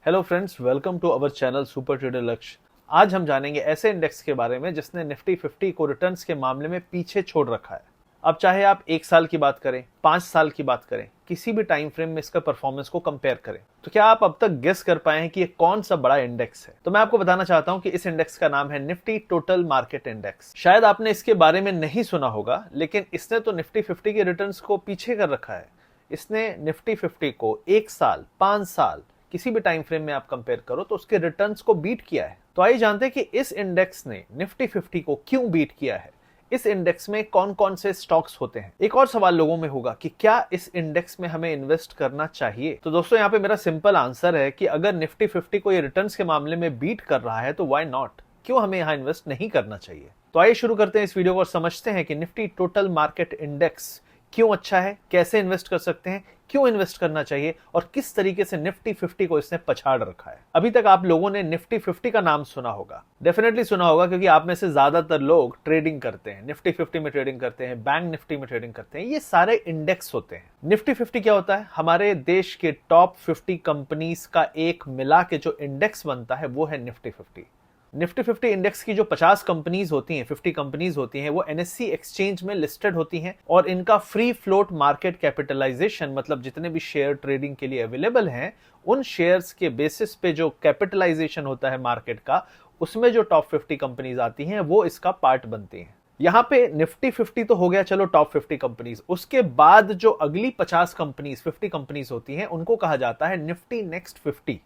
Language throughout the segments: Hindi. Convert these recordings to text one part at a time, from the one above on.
Hello friends, welcome to our channel super trader Lakshya. आज हम जानेंगे ऐसे इंडेक्स के बारे में जिसने निफ्टी 50 को रिटर्न्स के मामले में पीछे छोड़ रखा है। अब चाहे आप 1 साल की बात करें, 5 साल की बात करें, किसी भी टाइम फ्रेम में इसका परफॉर्मेंस को कंपेयर करें, तो क्या आप अब तक गेस कर पाए हैं कि ये कौन सा बड़ा इंडेक्स है? तो मैं आपको बताना चाहता हूं कि इस इंडेक्स का नाम है निफ्टी टोटल मार्केट इंडेक्स। शायद आपने इसके बारे में नहीं सुना होगा, लेकिन इसने तो निफ्टी 50 के रिटर्न्स को पीछे कर रखा है। इसने निफ्टी 50 को 1 साल, 5 साल, किसी भी टाइम फ्रेम में आप कंपेयर करो तो उसके रिटर्न्स को बीट किया है। तो आइए जानते हैं कि इस इंडेक्स ने निफ्टी 50 को क्यों बीट किया है। इस इंडेक्स में कौन कौन से स्टॉक्स होते हैं। एक और सवाल लोगों में होगा कि क्या इस इंडेक्स में हमें इन्वेस्ट करना चाहिए। तो दोस्तों, यहाँ पे मेरा सिंपल आंसर है कि अगर निफ्टी 50 को ये रिटर्न्स के मामले में बीट कर रहा है तो व्हाई नॉट, क्यों हमें यहाँ इन्वेस्ट नहीं करना चाहिए। तो आइए शुरू करते हैं इस वीडियो को और समझते हैं कि निफ्टी टोटल मार्केट इंडेक्स क्यों अच्छा है, कैसे इन्वेस्ट कर सकते हैं, क्यों इन्वेस्ट करना चाहिए और किस तरीके से निफ्टी 50 को इसने पछाड़ रखा है। अभी तक आप लोगों ने निफ्टी 50 का नाम सुना होगा, डेफिनेटली सुना होगा, क्योंकि आप में से ज्यादातर लोग ट्रेडिंग करते हैं, निफ्टी 50 में ट्रेडिंग करते हैं, बैंक निफ्टी में ट्रेडिंग करते हैं। ये सारे इंडेक्स होते हैं। निफ्टी 50 क्या होता है? हमारे देश के टॉप 50 कंपनीज का एक मिला के जो इंडेक्स बनता है वो है निफ्टी 50। निफ्टी 50 इंडेक्स की जो 50 कंपनीज होती हैं, 50 कंपनीज होती हैं, वो एनएससी एक्सचेंज में लिस्टेड होती हैं और इनका फ्री फ्लोट मार्केट कैपिटलाइजेशन, मतलब जितने भी शेयर ट्रेडिंग के लिए अवेलेबल हैं, उन शेयर्स के बेसिस पे जो कैपिटलाइजेशन होता है मार्केट का, उसमें जो टॉप 50 कंपनीज आती हैं वो इसका पार्ट बनती हैं। यहां पे निफ्टी 50 तो हो गया चलो टॉप 50 कंपनीज। उसके बाद जो अगली 50 कंपनीज, 50 कंपनीज होती हैं, उनको कहा जाता है निफ्टी नेक्स्ट 50।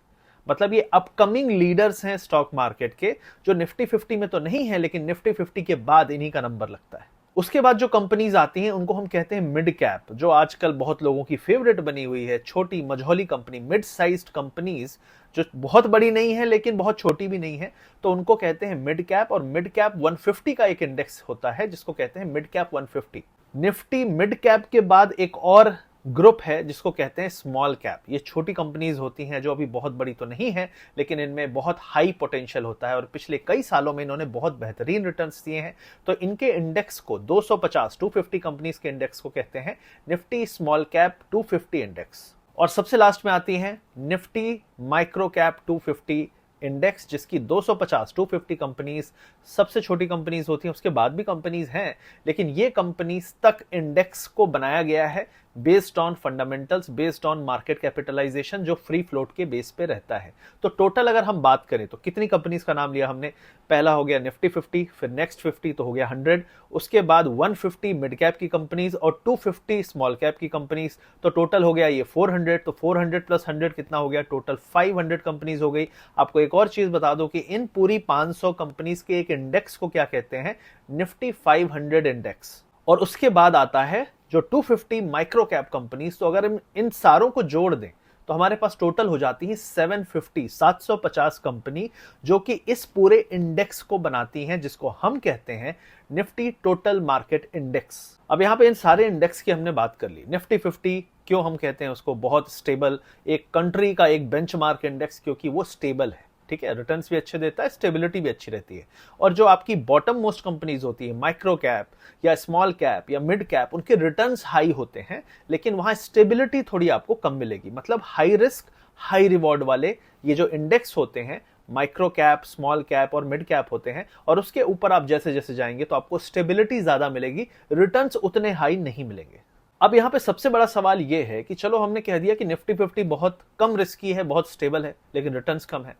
मतलब ये अपकमिंग लीडर्स हैं स्टॉक मार्केट के, जो निफ्टी 50 में तो नहीं है, लेकिन निफ्टी 50 के बाद इन्हीं का नंबर लगता है। उसके बाद जो कंपनीज आती हैं उनको हम कहते हैं मिड कैप, जो आजकल बहुत लोगों की फेवरेट बनी हुई है। छोटी Majhauli company, mid sized companies, जो बहुत बड़ी नहीं है लेकिन बहुत छोटी भी नहीं है, तो उनको कहते हैं मिड कैप। और मिड कैप 150 का एक इंडेक्स होता है जिसको कहते हैं mid cap 150। Nifty mid cap के बाद एक और ग्रुप है जिसको कहते हैं स्मॉल कैप। ये छोटी कंपनीज होती हैं जो अभी बहुत बड़ी तो नहीं है, लेकिन इनमें बहुत हाई पोटेंशियल होता है और पिछले कई सालों में इन्होंने बहुत बेहतरीन रिटर्न्स दिए हैं। तो इनके इंडेक्स को 250 250 कंपनीज के इंडेक्स को कहते हैं निफ्टी स्मॉल कैप 250 इंडेक्स। और सबसे लास्ट में आती है निफ्टी माइक्रो कैप 250 इंडेक्स, जिसकी 250 250 कंपनीज सबसे छोटी कंपनीज होती हैं। उसके बाद भी कंपनीज हैं, लेकिन ये कंपनीज तक इंडेक्स को बनाया गया है based on fundamentals, based on market capitalisation, जो फ्री फ्लोट के बेस पे रहता है। तो टोटल अगर हम बात करें तो कितनी कंपनीज का नाम लिया हमने? पहला हो गया निफ्टी 50, फिर नेक्स्ट 50 तो हो गया 100, उसके बाद 150 मिड कैप की कंपनीज और 250 स्मॉल कैप की कंपनीज, तो टोटल हो गया ये 400। तो 400 प्लस 100 कितना हो गया? टोटल 500 कंपनीज हो गई। आपको एक और चीज बता दो कि इन पूरी 500 कंपनीज के एक इंडेक्स को क्या कहते हैं? Nifty 500 index. और उसके बाद आता है जो 250 माइक्रो कैप कंपनीज। तो अगर हम इन सारों को जोड़ दें तो हमारे पास टोटल हो जाती है 750 कंपनी, जो कि इस पूरे इंडेक्स को बनाती हैं, जिसको हम कहते हैं निफ्टी टोटल मार्केट इंडेक्स। अब यहां पे इन सारे इंडेक्स की हमने बात कर ली। निफ्टी 50 क्यों हम कहते हैं उसको? बहुत स्टेबल, एक कंट्री का एक बेंचमार्क इंडेक्स, क्योंकि वो स्टेबल है, ठीक है, रिटर्न्स भी अच्छे देता है, स्टेबिलिटी भी अच्छी रहती है। और जो आपकी बॉटम मोस्ट कंपनीज होती है, माइक्रो कैप या स्मॉल कैप या मिड कैप, उनके रिटर्न्स हाई होते हैं, लेकिन वहां स्टेबिलिटी थोड़ी आपको कम मिलेगी। मतलब हाई रिस्क हाई रिवॉर्ड वाले ये जो इंडेक्स होते हैं, माइक्रो कैप, स्मॉल कैप और मिड कैप होते हैं, और उसके ऊपर आप जैसे जैसे जाएंगे तो आपको स्टेबिलिटी ज्यादा मिलेगी, रिटर्न्स उतने हाई नहीं मिलेंगे। अब यहां पे सबसे बड़ा सवाल यह है कि चलो हमने कह दिया कि निफ्टी 50 बहुत कम रिस्की है, बहुत स्टेबल है, लेकिन रिटर्न्स कम है,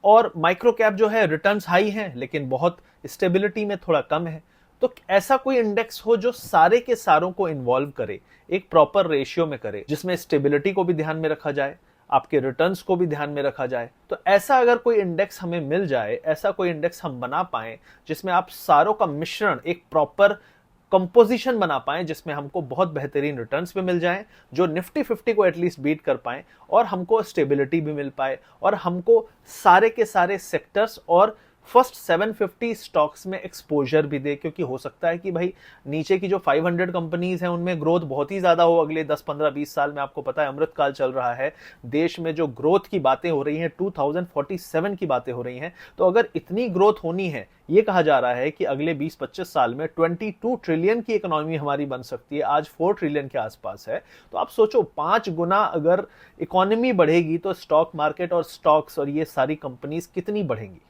और माइक्रो कैप जो है रिटर्न्स हाई हैं लेकिन बहुत स्टेबिलिटी में थोड़ा कम है। तो ऐसा कोई इंडेक्स हो जो सारे के सारों को इन्वॉल्व करे, एक प्रॉपर रेशियो में करे, जिसमें स्टेबिलिटी को भी ध्यान में रखा जाए, आपके रिटर्न्स को भी ध्यान में रखा जाए। तो ऐसा अगर कोई इंडेक्स हमें मिल जाए, ऐसा कोई इंडेक्स हम बना पाए जिसमें आप सारों का मिश्रण, एक प्रॉपर कंपोजिशन बना पाएं, जिसमें हमको बहुत बेहतरीन रिटर्न्स भी मिल जाएं, जो निफ्टी 50 को एटलीस्ट बीट कर पाएं, और हमको स्टेबिलिटी भी मिल पाए, और हमको सारे के सारे सेक्टर्स और फर्स्ट 750 स्टॉक्स में एक्सपोजर भी दे, क्योंकि हो सकता है कि भाई नीचे की जो 500 कंपनीज हैं उनमें ग्रोथ बहुत ही ज्यादा हो अगले 10 15 20 साल में। आपको पता है अमृतकाल चल रहा है, देश में जो ग्रोथ की बातें हो रही हैं 2047 की बातें हो रही हैं। तो अगर इतनी ग्रोथ होनी है, ये कहा जा रहा है कि अगले 20-25 साल में 22 ट्रिलियन की इकोनॉमी हमारी बन सकती है, आज 4 ट्रिलियन के आसपास है। तो आप सोचो 5 गुना अगर इकोनॉमी बढ़ेगी तो स्टॉक मार्केट और स्टॉक्स और ये सारी कंपनीज कितनी बढ़ेंगी।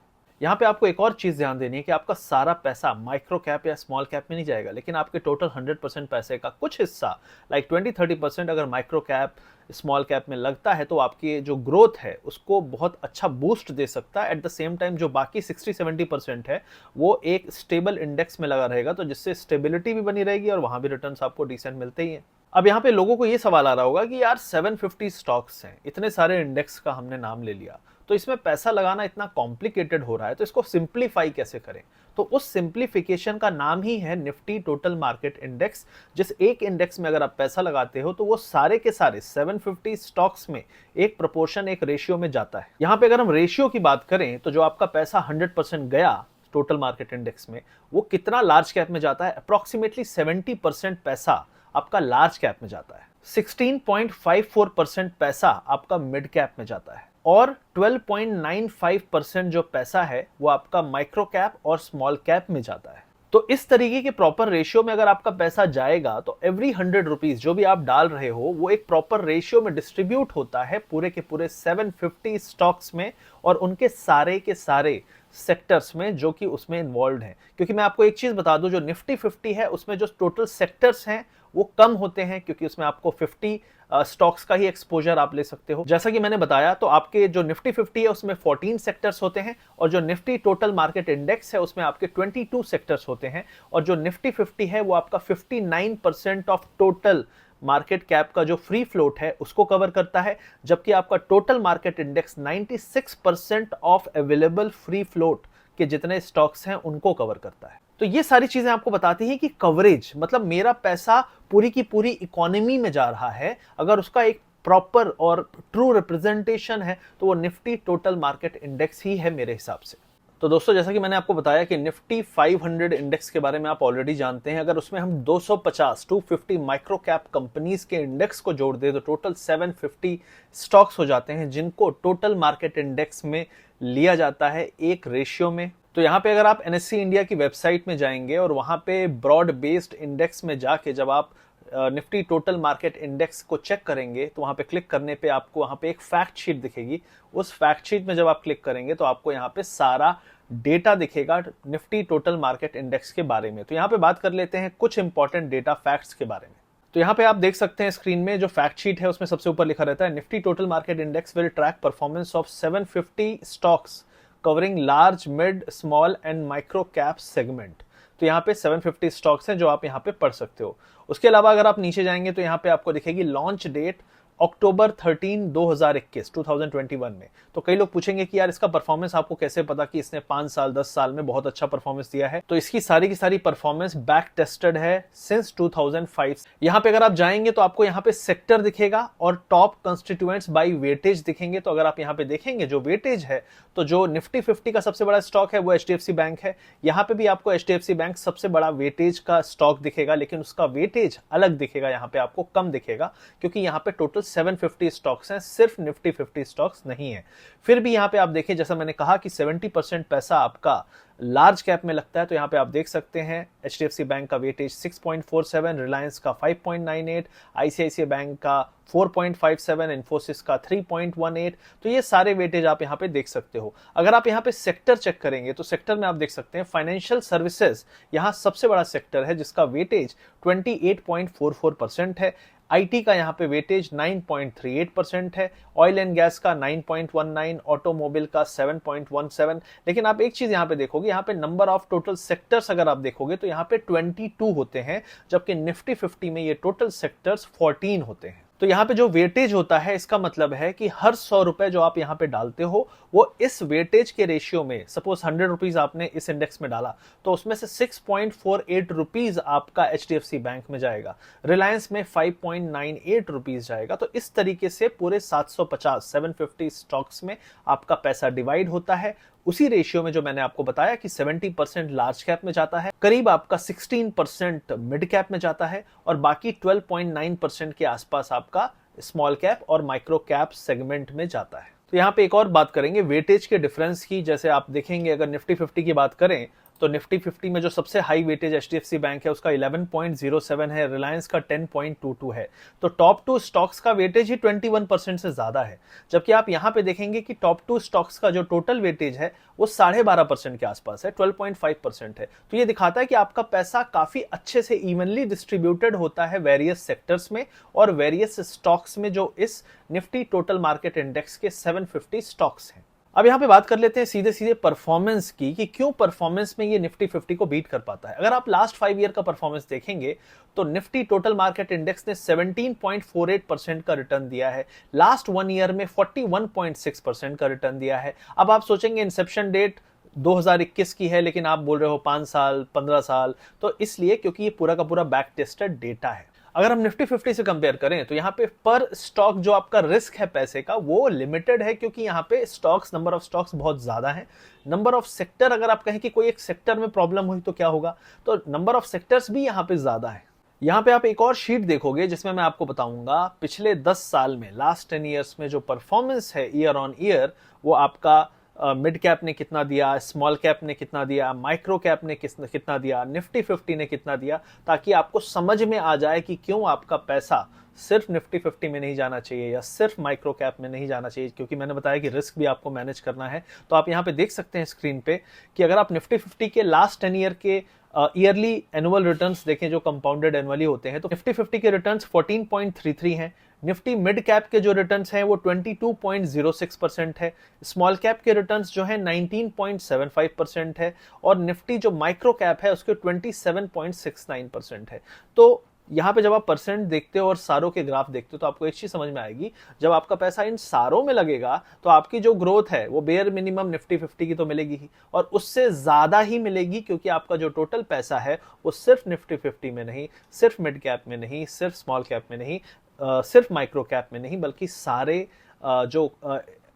यहाँ पे आपको एक और चीज ध्यान देनी है कि आपका सारा पैसा माइक्रो कैप या स्मॉल कैप में नहीं जाएगा, लेकिन आपके टोटल 100% पैसे का कुछ हिस्सा लाइक 20-30% अगर माइक्रो कैप स्मॉल कैप में लगता है तो आपकी जो ग्रोथ है उसको बहुत अच्छा बूस्ट दे सकता है। एट द सेम टाइम जो बाकी 60-70% है वो एक स्टेबल इंडेक्स में लगा रहेगा, तो जिससे स्टेबिलिटी भी बनी रहेगी और वहां भी रिटर्न्स आपको डिसेंट मिलते ही हैं। अब यहाँ पे लोगों को ये सवाल आ रहा होगा कि यार 750 स्टॉक्स हैं, इतने सारे इंडेक्स का हमने नाम ले लिया, तो इसमें पैसा लगाना इतना कॉम्प्लिकेटेड हो रहा है, तो इसको सिंप्लीफाई कैसे करें। तो उस सिंप्लीफिकेशन का नाम ही है निफ्टी टोटल मार्केट इंडेक्स। जिस एक इंडेक्स में अगर आप पैसा लगाते हो तो वो सारे के सारे 750 स्टॉक्स में एक प्रोपोर्शन, एक रेशियो में जाता है। यहाँ पे अगर हम रेशियो की बात करें तो जो आपका पैसा 100% गया टोटल मार्केट इंडेक्स में, वो कितना लार्ज कैप में जाता है, अप्रोक्सीमेटली 70% पैसा आपका लार्ज कैप में जाता है, 16.54% पैसा आपका मिड कैप में जाता है और 12.95% जो पैसा है वो आपका माइक्रो कैप और स्मॉल कैप में जाता है। तो इस तरीके के प्रॉपर रेशियो में अगर आपका पैसा जाएगा तो एवरी 100 रुपीज जो भी आप डाल रहे हो वो एक प्रॉपर रेशियो में डिस्ट्रीब्यूट होता है पूरे के पूरे 750 स्टॉक्स में और उनके सारे के सारे सेक्टर्स में जो कि उसमें इन्वॉल्व हैं। क्योंकि मैं आपको एक चीज बता दूं, जो निफ्टी 50 है उसमें जो टोटल सेक्टर्स हैं वो कम होते हैं, क्योंकि उसमें आपको 50 स्टॉक्स का ही एक्सपोजर आप ले सकते हो। जैसा कि मैंने बताया तो आपके जो निफ्टी 50 है उसमें 14 सेक्टर्स होते हैं और जो निफ्टी टोटल मार्केट इंडेक्स है उसमें आपके 22 सेक्टर्स होते हैं और जो निफ्टी 50 है वो आपका 59% ऑफ टोटल मार्केट कैप का जो फ्री फ्लोट है उसको कवर करता है, जबकि आपका total market index 96% of available free float के जितने स्टॉक्स हैं उनको कवर करता है। तो ये सारी चीजें आपको बताती हैं कि कवरेज मतलब मेरा पैसा पूरी की पूरी इकोनॉमी में जा रहा है, अगर उसका एक प्रॉपर और ट्रू रिप्रेजेंटेशन है तो वो निफ्टी टोटल मार्केट इंडेक्स ही है मेरे हिसाब से। तो दोस्तों जैसा कि मैंने आपको बताया कि निफ्टी 500 इंडेक्स के बारे में आप ऑलरेडी जानते हैं। अगर उसमें हम 250 माइक्रो कैप कंपनीज के इंडेक्स को जोड़ दे तो टोटल 750 स्टॉक्स हो जाते हैं जिनको टोटल मार्केट इंडेक्स में लिया जाता है एक रेशियो में। तो यहाँ पे अगर आप एनएससी इंडिया की वेबसाइट में जाएंगे और वहां पे ब्रॉड बेस्ड इंडेक्स में जाके जब आप निफ्टी टोटल मार्केट इंडेक्स को चेक करेंगे तो वहां पे क्लिक करने पे आपको वहां पे एक फैक्ट शीट दिखेगी। उस फैक्ट शीट में जब आप क्लिक करेंगे तो आपको यहाँ पे सारा डेटा दिखेगा निफ्टी टोटल मार्केट इंडेक्स के बारे में। तो यहाँ पे बात कर लेते हैं कुछ इंपॉर्टेंट डेटा फैक्ट्स के बारे में। तो यहाँ पे आप देख सकते हैं स्क्रीन में जो फैक्ट शीट है उसमें सबसे ऊपर लिखा रहता है Nifty total market index will track performance of 750 stocks covering large, mid, small and micro cap segment. तो यहाँ पे 750 स्टॉक्स हैं जो आप यहाँ पे पढ़ सकते हो। उसके अलावा अगर आप नीचे जाएंगे तो यहाँ पे आपको दिखेगी लॉन्च डेट अक्टूबर 13, 2021 में। तो कई लोग पूछेंगे कि यार इसका परफॉर्मेंस आपको कैसे पता कि इसने 5 साल 10 साल में बहुत अच्छा परफॉर्मेंस दिया है। तो इसकी सारी की सारी परफॉर्मेंस बैक टेस्टेड है सिंस 2005। यहाँ पे अगर आप जाएंगे तो आपको यहाँ पे सेक्टर दिखेगा और टॉप कंस्टिट्यूएंट्स बाय वेटेज दिखेंगे। तो अगर आप यहाँ पे देखेंगे जो वेटेज है तो जो निफ्टी 50 का सबसे बड़ा स्टॉक है वो एचडीएफसी बैंक है। यहाँ पे भी आपको एचडीएफसी बैंक सबसे बड़ा वेटेज का स्टॉक दिखेगा, लेकिन उसका वेटेज अलग दिखेगा, यहाँ पे आपको कम दिखेगा क्योंकि यहाँ पे टोटल 750 स्टॉक्स हैं, सिर्फ निफ्टी 50 स्टॉक्स नहीं है। फिर भी यहाँ पे आप देखें जैसा मैंने कहा कि 70% पैसा आपका लार्ज कैप में लगता है। तो यहाँ पे आप देख सकते हैं एचडीएफसी बैंक का वेटेज 6.47, रिलायंस का 5.98, आईसीआईसीआई बैंक का 4.57, इन्फोसिस का 3.18। तो ये सारे वेटेज आप यहाँ पे देख सकते हो। अगर आप यहाँ पे सेक्टर चेक करेंगे तो सेक्टर में आप देख सकते हैं फाइनेंशियल सर्विसेज यहाँ सबसे बड़ा सेक्टर है जिसका वेटेज 28.44% है। आईटी का यहाँ पे वेटेज 9.38% है, ऑयल एंड गैस का 9.19, ऑटोमोबाइल का 7.17। लेकिन आप एक चीज यहाँ पे देखोगे, यहाँ पे नंबर ऑफ टोटल सेक्टर्स अगर आप देखोगे तो यहाँ पे 22 होते हैं, जबकि निफ्टी 50 में ये टोटल सेक्टर्स 14 होते हैं। तो यहाँ पे जो वेटेज होता है इसका मतलब है कि हर 100 रुपए जो आप यहाँ पे डालते हो वो इस वेटेज के रेशियो में, सपोज 100 रुपीज आपने इस इंडेक्स में डाला तो उसमें से 6.48 रुपीज आपका एचडीएफसी बैंक में जाएगा, रिलायंस में 5.98 रुपीज जाएगा। तो इस तरीके से पूरे 750 स्टॉक्स में आपका पैसा डिवाइड होता है। उसी रेशियो में जो मैंने आपको बताया कि 70% लार्ज कैप में जाता है, करीब आपका 16% मिड कैप में जाता है और बाकी 12.9% के आसपास आपका स्मॉल कैप और माइक्रो कैप सेगमेंट में जाता है। तो यहाँ पे एक और बात करेंगे वेटेज के डिफरेंस की। जैसे आप देखेंगे अगर निफ्टी 50 की बात करें तो निफ्टी 50 में जो सबसे हाई वेटेज एचडीएफसी बैंक है उसका 11.07 है, रिलायंस का 10.22 है। तो टॉप 2 स्टॉक्स का वेटेज ही 21% से ज्यादा है। जबकि आप यहां पे देखेंगे कि टॉप 2 स्टॉक्स का जो टोटल वेटेज है वो 12.5% के आसपास है, 12.5% है। तो ये दिखाता है कि आपका पैसा काफी अच्छे से इवनली डिस्ट्रीब्यूटेड होता है वेरियस सेक्टर्स में और वेरियस स्टॉक्स में जो इस निफ्टी टोटल मार्केट इंडेक्स के 750 स्टॉक्स हैं। अब यहां पे बात कर लेते हैं सीधे सीधे परफॉर्मेंस की कि क्यों परफॉर्मेंस में ये निफ्टी 50 को बीट कर पाता है। अगर आप लास्ट 5 ईयर का परफॉर्मेंस देखेंगे तो निफ्टी टोटल मार्केट इंडेक्स ने 17.48% का रिटर्न दिया है, लास्ट 1 ईयर में 41.6% का रिटर्न दिया है। अब आप सोचेंगे इंसेप्शन डेट 2021 की है लेकिन आप बोल रहे हो 5 साल 15 साल, तो इसलिए क्योंकि ये पूरा का पूरा बैक टेस्टेड डेटा है। अगर हम निफ्टी 50 से कंपेयर करें तो यहाँ पे पर स्टॉक जो आपका रिस्क है पैसे का वो लिमिटेड है, क्योंकि यहाँ पे स्टॉक्स, नंबर ऑफ स्टॉक्स बहुत ज्यादा है। नंबर ऑफ सेक्टर, अगर आप कहें कि कोई एक सेक्टर में प्रॉब्लम हुई तो क्या होगा, तो नंबर ऑफ सेक्टर्स भी यहाँ पे ज्यादा है। यहाँ पे आप एक और शीट देखोगे जिसमें मैं आपको बताऊंगा पिछले 10 साल में, लास्ट 10 ईयर्स में जो परफॉर्मेंस है ईयर ऑन ईयर, वो आपका मिड कैप ने कितना दिया, स्मॉल कैप ने कितना दिया, माइक्रो कैप ने कितना दिया, निफ्टी 50 ने कितना दिया, ताकि आपको समझ में आ जाए कि क्यों आपका पैसा सिर्फ निफ्टी 50 में नहीं जाना चाहिए या सिर्फ माइक्रो कैप में नहीं जाना चाहिए। क्योंकि मैंने बताया कि रिस्क भी आपको मैनेज करना है। तो आप यहाँ पे देख सकते हैं स्क्रीन पे कि अगर आप निफ्टी 50 के लास्ट 10 ईयर के ईयरली एनुअल रिटर्न्स देखें जो कंपाउंडेड एनुअली होते हैं, तो निफ्टी 50 के रिटर्न्स 14.33 हैं। निफ्टी मिड कैप के जो रिटर्न्स हैं वो 22.06% है, स्मॉल कैप के रिटर्न्स जो है 19.75% है और निफ्टी जो माइक्रो कैप है उसके 27.69% है। तो यहाँ पे जब आप परसेंट देखते हो और सारों के ग्राफ देखते हो तो आपको एक चीज समझ में आएगी, जब आपका पैसा इन सारों में लगेगा तो आपकी जो ग्रोथ है वो बेयर मिनिमम निफ्टी 50 की तो मिलेगी ही और उससे ज्यादा ही मिलेगी, क्योंकि आपका जो टोटल पैसा है वो सिर्फ निफ्टी 50 में नहीं, सिर्फ मिड कैप में नहीं, सिर्फ स्मॉल कैप में नहीं, सिर्फ माइक्रो कैप में नहीं, बल्कि सारे जो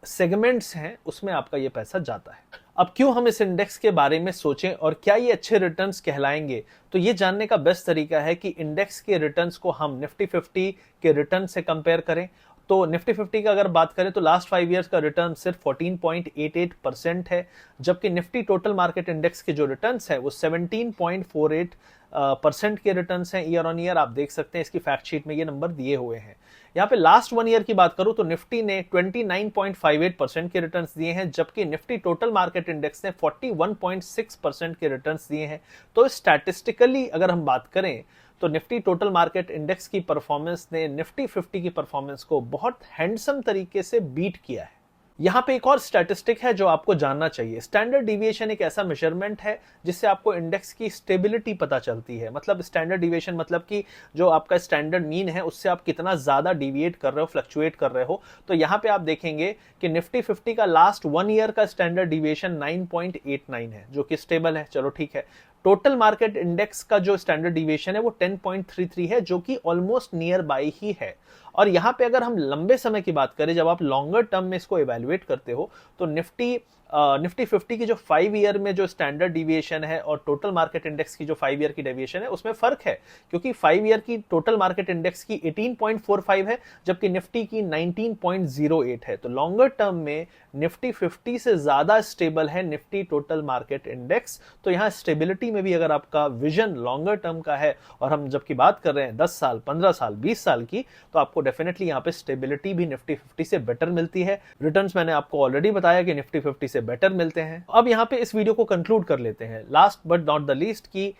सेगमेंट्स हैं उसमें आपका ये पैसा जाता है। अब क्यों हम इस इंडेक्स के बारे में सोचें और क्या ये अच्छे रिटर्न्स कहलाएंगे, तो ये जानने का बेस्ट तरीका है कि इंडेक्स के रिटर्न्स को हम निफ्टी 50 के रिटर्न से कंपेयर करें। तो निफ्टी 50 का अगर बात करें तो लास्ट 5 इयर्स का रिटर्न सिर्फ 14.88% है, जबकि निफ्टी टोटल मार्केट इंडेक्स के जो रिटर्न्स है वो 17.48% के रिटर्न्स हैं ईयर ऑन ईयर। आप देख सकते हैं इसकी फैक्ट शीट में ये नंबर दिए हुए हैं। यहाँ पे लास्ट 1 ईयर की बात करूं तो निफ्टी ने 29.58% के रिटर्न्स दिए हैं, जबकि निफ्टी टोटल मार्केट इंडेक्स ने 41.6% के रिटर्न्स दिए हैं। तो स्टैटिस्टिकली अगर हम बात करें तो निफ्टी टोटल मार्केट इंडेक्स की परफॉर्मेंस ने निफ्टी 50 की परफॉर्मेंस को बहुत हैंडसम तरीके से बीट किया है। यहां पे एक और स्टैटिस्टिक है जो आपको जानना चाहिए। स्टैंडर्ड डिविएशन एक ऐसा मेजरमेंट है जिससे आपको इंडेक्स की स्टेबिलिटी पता चलती है। मतलब स्टैंडर्ड डिविएशन मतलब कि जो आपका स्टैंडर्ड मीन है उससे आप कितना ज्यादा डिविएट कर रहे हो, फ्लक्चुएट कर रहे हो। तो यहां पे आप देखेंगे कि निफ्टी 50 का लास्ट 1 ईयर का स्टैंडर्ड डिविएशन 9.89 है, जो कि स्टेबल है। चलो ठीक है। टोटल मार्केट इंडेक्स का जो स्टैंडर्ड डिविएशन है वो 10.33 है, जो कि ऑलमोस्ट नियर बाई ही है। और यहां पे अगर हम लंबे समय की बात करें, जब आप लॉन्गर टर्म में इसको इवैल्यूएट करते हो, तो निफ्टी 50 की जो 5 ईयर में जो स्टैंडर्ड डिविएशन है और टोटल मार्केट इंडेक्स की जो 5 ईयर की डेविएशन है उसमें फर्क है, क्योंकि 5 ईयर की टोटल मार्केट इंडेक्स की 18.45 है जबकि निफ्टी की 19.08 है। तो लॉन्गर टर्म में निफ्टी 50 से ज्यादा स्टेबल है निफ्टी टोटल मार्केट इंडेक्स। तो यहां स्टेबिलिटी में भी अगर आपका विजन लॉन्गर टर्म का है और हम जबकि बात कर रहे हैं 10 साल 15 साल 20 साल की, तो आपको डेफिनेटली यहां पे स्टेबिलिटी भी निफ्टी 50 से बेटर मिलती है। रिटर्न्स मैंने आपको ऑलरेडी बताया कि निफ्टी 50 से बेटर मिलते हैं। अब यहां पे इस वीडियो को कंक्लूड कर लेते हैं। Last but not the least की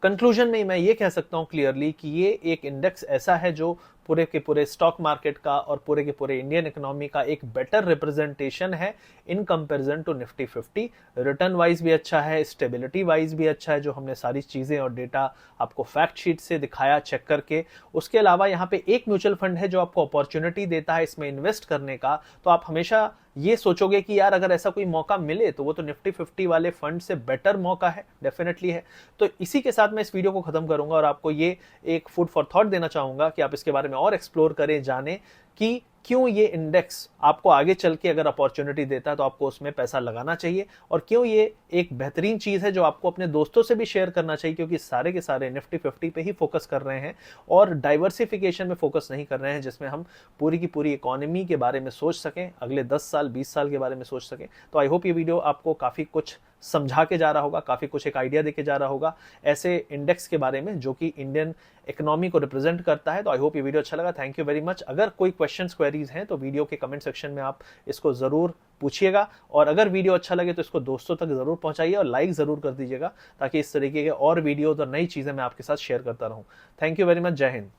कंक्लूजन में मैं ये कह सकता हूं क्लियरली कि ये एक इंडेक्स ऐसा है जो पूरे के पूरे स्टॉक मार्केट का और पूरे के पूरे इंडियन इकोनॉमी का एक बेटर रिप्रेजेंटेशन है in comparison to Nifty 50। Return wise भी अच्छा है, स्टेबिलिटी वाइज भी अच्छा है, जो हमने सारी चीजें और डेटा आपको फैक्ट शीट से दिखाया चेक करके। उसके अलावा यहाँ पे एक म्यूचुअल फंड है जो आपको अपॉर्चुनिटी देता है इसमें इन्वेस्ट करने का। तो आप हमेशा ये सोचोगे कि यार अगर ऐसा कोई मौका मिले तो वो तो निफ्टी 50 वाले फंड से बेटर मौका है, डेफिनेटली है। तो इसी के साथ मैं इस वीडियो को खत्म करूंगा और आपको ये एक फूड फॉर थॉट देना चाहूंगा कि आप इसके बारे में और एक्सप्लोर करें, जाने कि क्यों ये इंडेक्स आपको आगे चल के अगर अपॉर्चुनिटी देता है तो आपको उसमें पैसा लगाना चाहिए, और क्यों ये एक बेहतरीन चीज है जो आपको अपने दोस्तों से भी शेयर करना चाहिए, क्योंकि सारे के सारे निफ्टी 50 पे ही फोकस कर रहे हैं और डाइवर्सिफिकेशन में फोकस नहीं कर रहे हैं, जिसमें हम पूरी की पूरी इकोनॉमी के बारे में सोच सकें, अगले 10 साल 20 साल के बारे में सोच सकें। तो आई होप ये वीडियो आपको काफी कुछ समझा के जा रहा होगा, काफी कुछ एक आइडिया देके जा रहा होगा ऐसे इंडेक्स के बारे में जो कि इंडियन इकोनॉमी को रिप्रेजेंट करता है। तो आई होप ये वीडियो अच्छा लगा। Thank you very much. अगर कोई क्वेश्चंस क्वेरीज हैं तो वीडियो के कमेंट सेक्शन में आप इसको जरूर पूछिएगा, और अगर वीडियो अच्छा लगे तो इसको दोस्तों तक जरूर पहुंचाइए और लाइक जरूर कर दीजिएगा, ताकि इस तरीके के और वीडियोज और नई चीजें मैं आपके साथ शेयर करता रहूं। Thank you very much. जय हिंद।